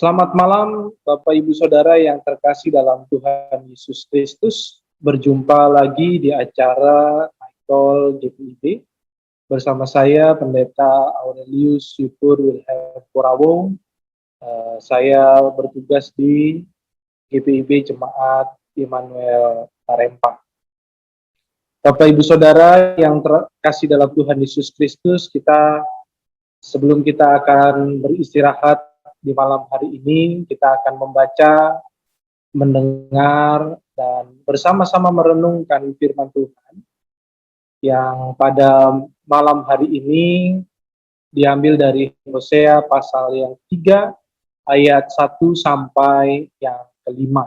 Selamat malam, Bapak Ibu Saudara yang terkasih dalam Tuhan Yesus Kristus. Berjumpa lagi di acara Michael GPIB bersama saya, Pendeta Aurelius Syukur Wilhelm Purawo. Saya bertugas di GPIB Jemaat Immanuel Tarempa. Bapak Ibu Saudara yang terkasih dalam Tuhan Yesus Kristus, sebelum kita akan beristirahat di malam hari ini, kita akan membaca, mendengar, dan bersama-sama merenungkan firman Tuhan yang pada malam hari ini diambil dari Hosea pasal yang 3 ayat 1 sampai yang ke-5.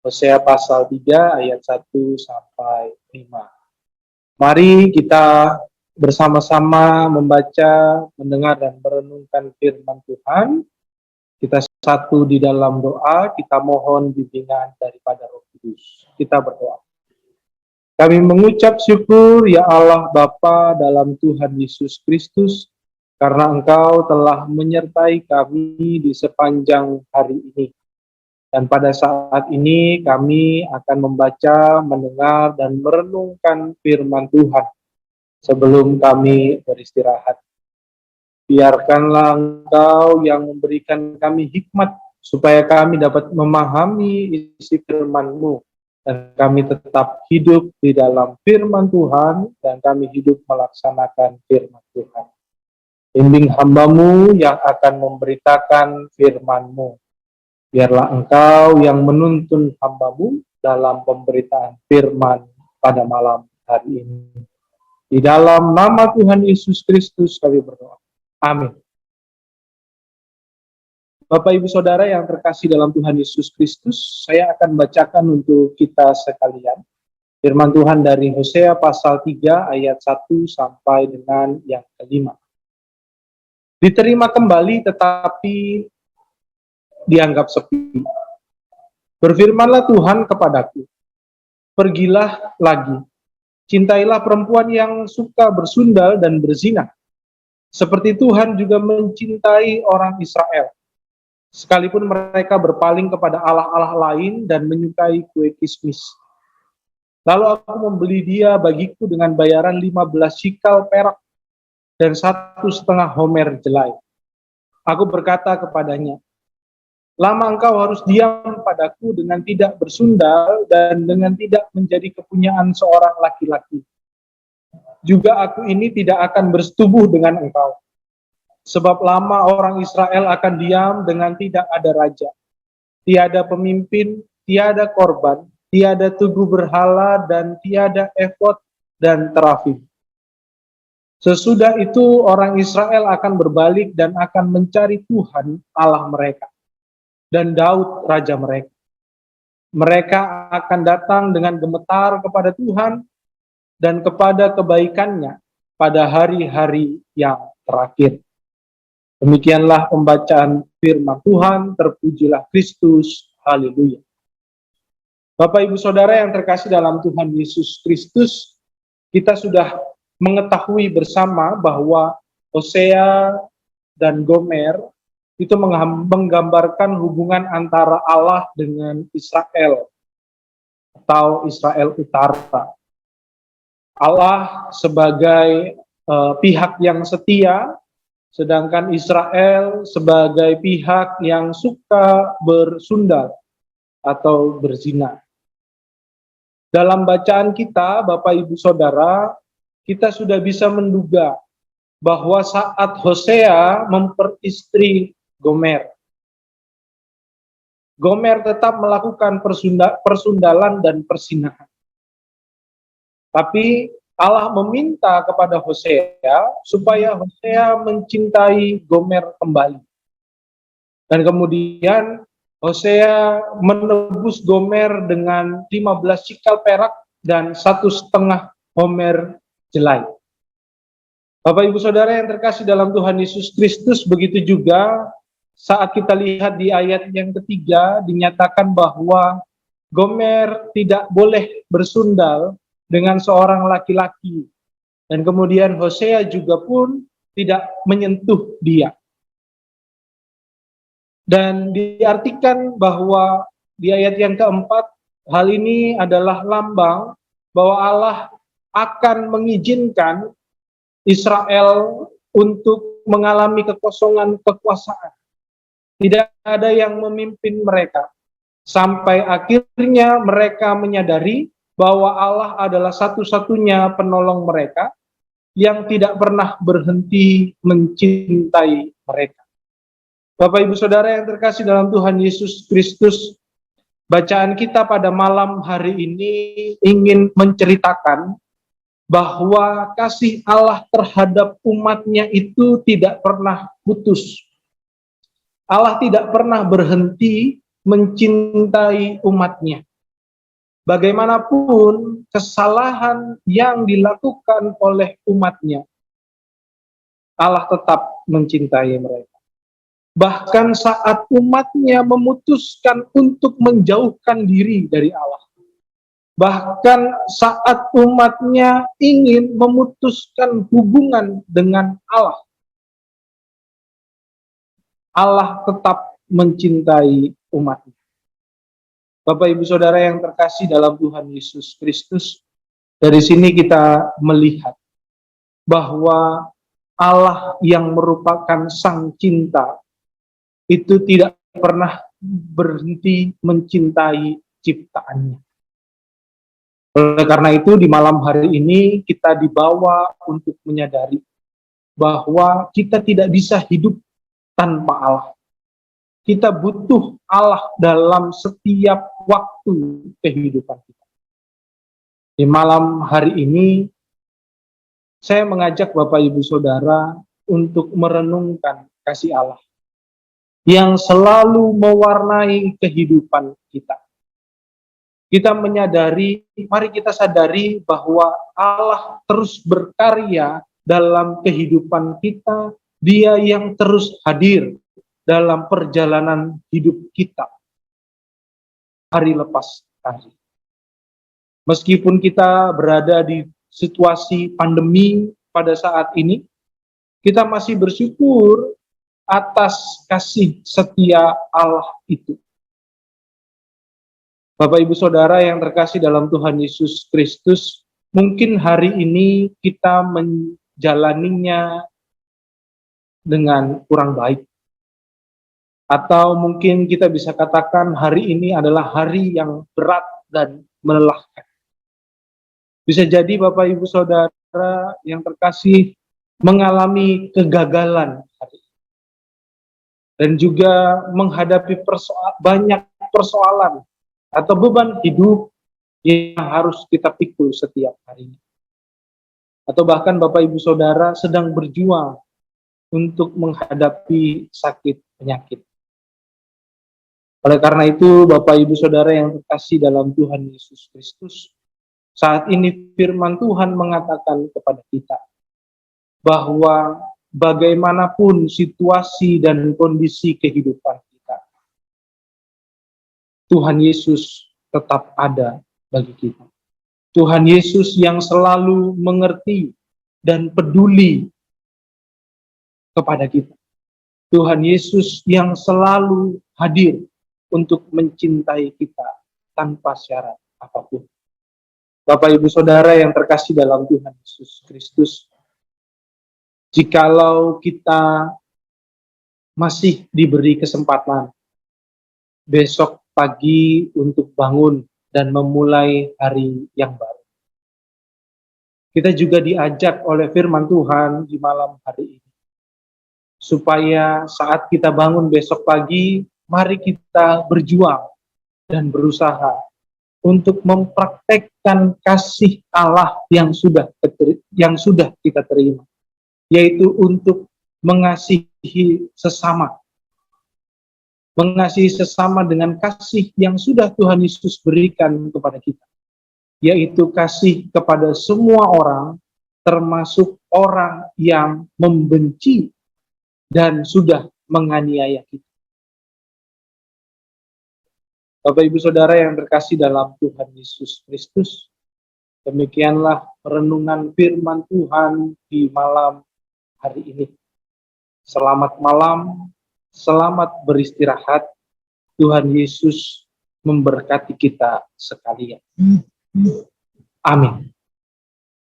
Hosea pasal 3 ayat 1 sampai 5. Mari kita bersama-sama membaca, mendengar, dan merenungkan firman Tuhan. Kita satu di dalam doa, kita mohon bimbingan daripada Roh Kudus. Kita berdoa. Kami mengucap syukur, ya Allah Bapa dalam Tuhan Yesus Kristus, karena Engkau telah menyertai kami di sepanjang hari ini. Dan pada saat ini kami akan membaca, mendengar, dan merenungkan firman Tuhan sebelum kami beristirahat. Biarkanlah Engkau yang memberikan kami hikmat supaya kami dapat memahami isi firman-Mu dan kami tetap hidup di dalam firman Tuhan dan kami hidup melaksanakan firman Tuhan. Bimbing hamba-Mu yang akan memberitakan firman-Mu. Biarlah Engkau yang menuntun hamba-Mu dalam pemberitaan firman pada malam hari ini. Di dalam nama Tuhan Yesus Kristus kami berdoa. Amin. Bapak Ibu Saudara yang terkasih dalam Tuhan Yesus Kristus, saya akan bacakan untuk kita sekalian firman Tuhan dari Hosea pasal 3 ayat 1 sampai dengan yang ke-5. Diterima kembali tetapi dianggap sepi. Berfirmanlah Tuhan kepadaku, pergilah lagi, cintailah perempuan yang suka bersundal dan berzina, seperti Tuhan juga mencintai orang Israel, sekalipun mereka berpaling kepada allah-allah lain dan menyukai kue kismis. Lalu aku membeli dia bagiku dengan bayaran 15 shikal perak dan 1,5 homer jelai. Aku berkata kepadanya, lama engkau harus diam padaku dengan tidak bersundal dan dengan tidak menjadi kepunyaan seorang laki-laki. Juga aku ini tidak akan bersetubuh dengan engkau. Sebab lama orang Israel akan diam dengan tidak ada raja. Tiada pemimpin, tiada korban, tiada tugu berhala, dan tiada efod dan terafim. Sesudah itu orang Israel akan berbalik dan akan mencari Tuhan Allah mereka dan Daud raja mereka. Mereka akan datang dengan gemetar kepada Tuhan dan kepada kebaikannya pada hari-hari yang terakhir. Demikianlah pembacaan firman Tuhan, terpujilah Kristus, haleluya. Bapak Ibu Saudara yang terkasih dalam Tuhan Yesus Kristus, kita sudah mengetahui bersama bahwa Hosea dan Gomer itu menggambarkan hubungan antara Allah dengan Israel atau Israel Utara. Allah sebagai pihak yang setia, sedangkan Israel sebagai pihak yang suka bersundal atau berzina. Dalam bacaan kita, Bapak Ibu Saudara, kita sudah bisa menduga bahwa saat Hosea memperistri Gomer tetap melakukan persundalan dan persinahan. Tapi Allah meminta kepada Hosea supaya Hosea mencintai Gomer kembali. Dan kemudian Hosea menebus Gomer dengan 15 shikal perak dan 1,5 homer jelai. Bapak Ibu Saudara yang terkasih dalam Tuhan Yesus Kristus, begitu juga saat kita lihat di ayat yang ketiga, dinyatakan bahwa Gomer tidak boleh bersundal dengan seorang laki-laki. Dan kemudian Hosea juga pun tidak menyentuh dia. Dan diartikan bahwa di ayat yang keempat, hal ini adalah lambang bahwa Allah akan mengizinkan Israel untuk mengalami kekosongan kekuasaan. Tidak ada yang memimpin mereka. Sampai akhirnya mereka menyadari bahwa Allah adalah satu-satunya penolong mereka yang tidak pernah berhenti mencintai mereka. Bapak Ibu Saudara yang terkasih dalam Tuhan Yesus Kristus, bacaan kita pada malam hari ini ingin menceritakan bahwa kasih Allah terhadap umatnya itu tidak pernah putus. Allah tidak pernah berhenti mencintai umatnya. Bagaimanapun kesalahan yang dilakukan oleh umatnya, Allah tetap mencintai mereka. Bahkan saat umatnya memutuskan untuk menjauhkan diri dari Allah, bahkan saat umatnya ingin memutuskan hubungan dengan Allah, Allah tetap mencintai umatnya. Bapak Ibu Saudara yang terkasih dalam Tuhan Yesus Kristus, dari sini kita melihat bahwa Allah yang merupakan sang cinta itu tidak pernah berhenti mencintai ciptaannya. Oleh karena itu di malam hari ini kita dibawa untuk menyadari bahwa kita tidak bisa hidup tanpa Allah. Kita butuh Allah dalam setiap waktu kehidupan kita. Di malam hari ini, saya mengajak Bapak Ibu Saudara untuk merenungkan kasih Allah yang selalu mewarnai kehidupan kita. Kita menyadari, mari kita sadari bahwa Allah terus berkarya dalam kehidupan kita. Dia yang terus hadir dalam perjalanan hidup kita hari lepas hari. Meskipun kita berada di situasi pandemi pada saat ini, kita masih bersyukur atas kasih setia Allah itu. Bapak Ibu Saudara yang terkasih dalam Tuhan Yesus Kristus, mungkin hari ini kita menjalaninya dengan kurang baik. Atau mungkin kita bisa katakan hari ini adalah hari yang berat dan melelahkan. Bisa jadi Bapak Ibu Saudara yang terkasih mengalami kegagalan hari ini. Dan juga menghadapi banyak persoalan atau beban hidup yang harus kita pikul setiap harinya. Atau bahkan Bapak Ibu Saudara sedang berjuang untuk menghadapi sakit penyakit. Oleh karena itu, Bapak Ibu Saudara yang terkasih dalam Tuhan Yesus Kristus, saat ini firman Tuhan mengatakan kepada kita bahwa bagaimanapun situasi dan kondisi kehidupan kita, Tuhan Yesus tetap ada bagi kita. Tuhan Yesus yang selalu mengerti dan peduli kepada kita. Tuhan Yesus yang selalu hadir untuk mencintai kita tanpa syarat apapun. Bapak Ibu Saudara yang terkasih dalam Tuhan Yesus Kristus, jikalau kita masih diberi kesempatan besok pagi untuk bangun dan memulai hari yang baru, kita juga diajak oleh firman Tuhan di malam hari ini, supaya saat kita bangun besok pagi, mari kita berjuang dan berusaha untuk mempraktekkan kasih Allah yang sudah kita terima, yaitu untuk mengasihi sesama. Mengasihi sesama dengan kasih yang sudah Tuhan Yesus berikan kepada kita, yaitu kasih kepada semua orang, termasuk orang yang membenci dan sudah menganiaya kita. Bapak Ibu Saudara yang terkasih dalam Tuhan Yesus Kristus, demikianlah renungan firman Tuhan di malam hari ini. Selamat malam, Selamat beristirahat. Tuhan Yesus memberkati kita sekalian. Amin.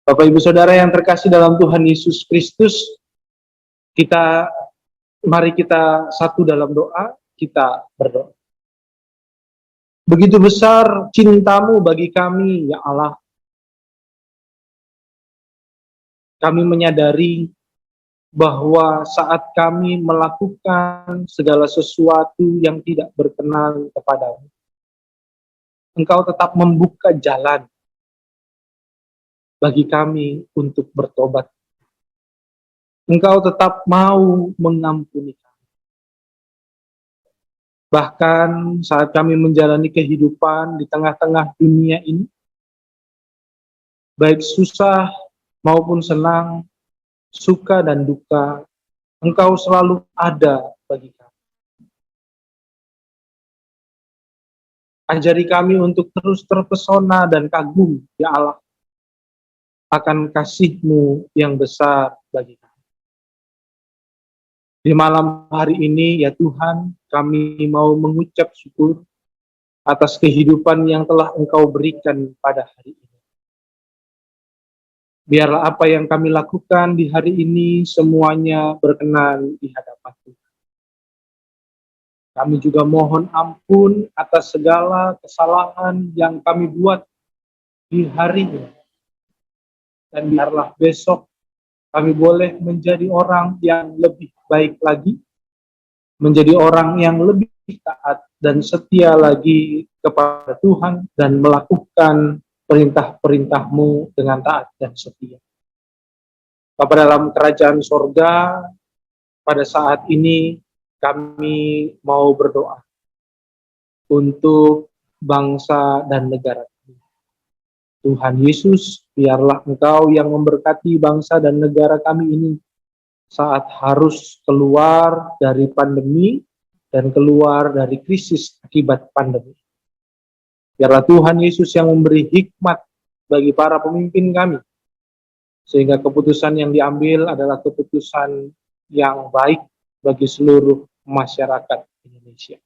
Bapak Ibu Saudara yang terkasih dalam Tuhan Yesus Kristus, mari kita satu dalam doa, kita berdoa. Begitu besar cintamu bagi kami, ya Allah. Kami menyadari bahwa saat kami melakukan segala sesuatu yang tidak berkenan kepadamu, Engkau tetap membuka jalan bagi kami untuk bertobat. Engkau tetap mau mengampuni kami. Bahkan saat kami menjalani kehidupan di tengah-tengah dunia ini, baik susah maupun senang, suka dan duka, Engkau selalu ada bagi kami. Ajari kami untuk terus terpesona dan kagum, ya Allah, akan kasih-Mu yang besar bagi kami. Di malam hari ini, ya Tuhan, kami mau mengucap syukur atas kehidupan yang telah Engkau berikan pada hari ini. Biarlah apa yang kami lakukan di hari ini semuanya berkenan di hadapan Tuhan. Kami juga mohon ampun atas segala kesalahan yang kami buat di hari ini. Dan biarlah besok kami boleh menjadi orang yang lebih baik lagi, menjadi orang yang lebih taat dan setia lagi kepada Tuhan dan melakukan perintah-perintah-Mu dengan taat dan setia. Bapa dalam kerajaan sorga, pada saat ini kami mau berdoa untuk bangsa dan negara kami. Tuhan Yesus, biarlah Engkau yang memberkati bangsa dan negara kami ini saat harus keluar dari pandemi dan keluar dari krisis akibat pandemi. Biarlah Tuhan Yesus yang memberi hikmat bagi para pemimpin kami, sehingga keputusan yang diambil adalah keputusan yang baik bagi seluruh masyarakat Indonesia.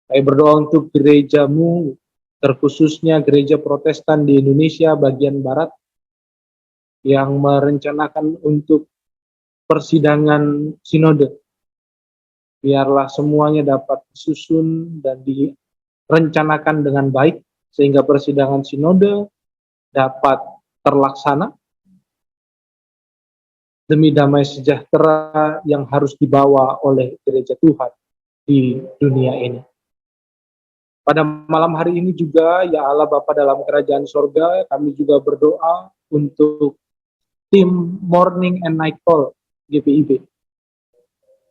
Saya berdoa untuk gereja-Mu, terkhususnya gereja Protestan di Indonesia bagian Barat, yang merencanakan untuk persidangan sinode. Biarlah semuanya dapat disusun dan direncanakan dengan baik, sehingga persidangan sinode dapat terlaksana demi damai sejahtera yang harus dibawa oleh gereja Tuhan di dunia ini. Pada malam hari ini juga, ya Allah Bapa dalam kerajaan sorga, kami juga berdoa untuk tim Morning and Night Call GPIB,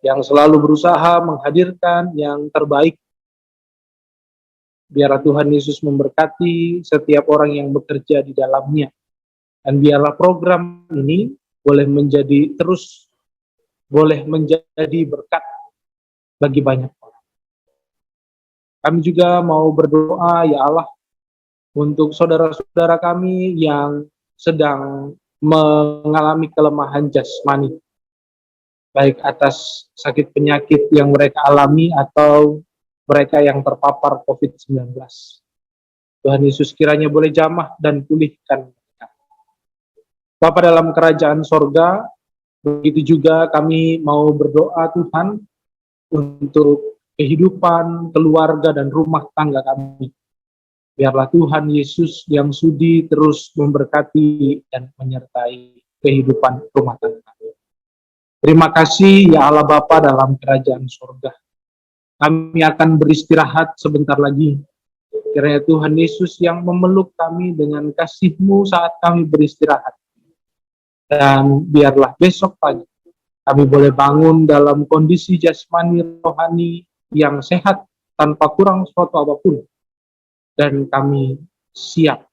yang selalu berusaha menghadirkan yang terbaik. Biarlah Tuhan Yesus memberkati setiap orang yang bekerja di dalamnya. Dan biarlah program ini boleh menjadi berkat bagi banyak orang. Kami juga mau berdoa, ya Allah, untuk saudara-saudara kami yang sedang mengalami kelemahan jasmani, baik atas sakit penyakit yang mereka alami atau mereka yang terpapar COVID-19. Tuhan Yesus kiranya boleh jamah dan pulihkan mereka. Bapa dalam kerajaan sorga, begitu juga kami mau berdoa Tuhan untuk kehidupan, keluarga, dan rumah tangga kami. Biarlah Tuhan Yesus yang sudi terus memberkati dan menyertai kehidupan rumah tangga kami. Terima kasih ya Allah Bapa dalam kerajaan surga. Kami akan beristirahat sebentar lagi. Kiranya Tuhan Yesus yang memeluk kami dengan kasih-Mu saat kami beristirahat. Dan biarlah besok pagi kami boleh bangun dalam kondisi jasmani rohani yang sehat tanpa kurang suatu apapun. Dan kami siap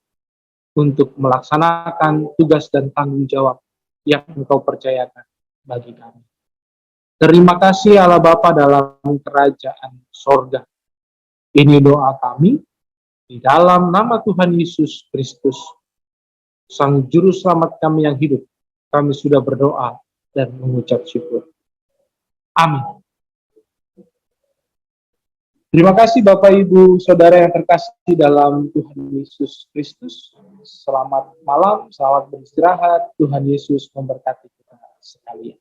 untuk melaksanakan tugas dan tanggung jawab yang Engkau percayakan bagi kami. Terima kasih Allah Bapa dalam kerajaan sorga. Ini doa kami di dalam nama Tuhan Yesus Kristus, Sang Juru Selamat kami yang hidup. Kami sudah berdoa dan mengucap syukur. Amin. Terima kasih Bapak Ibu Saudara yang terkasih dalam Tuhan Yesus Kristus. Selamat malam, selamat beristirahat. Tuhan Yesus memberkati kita sekalian.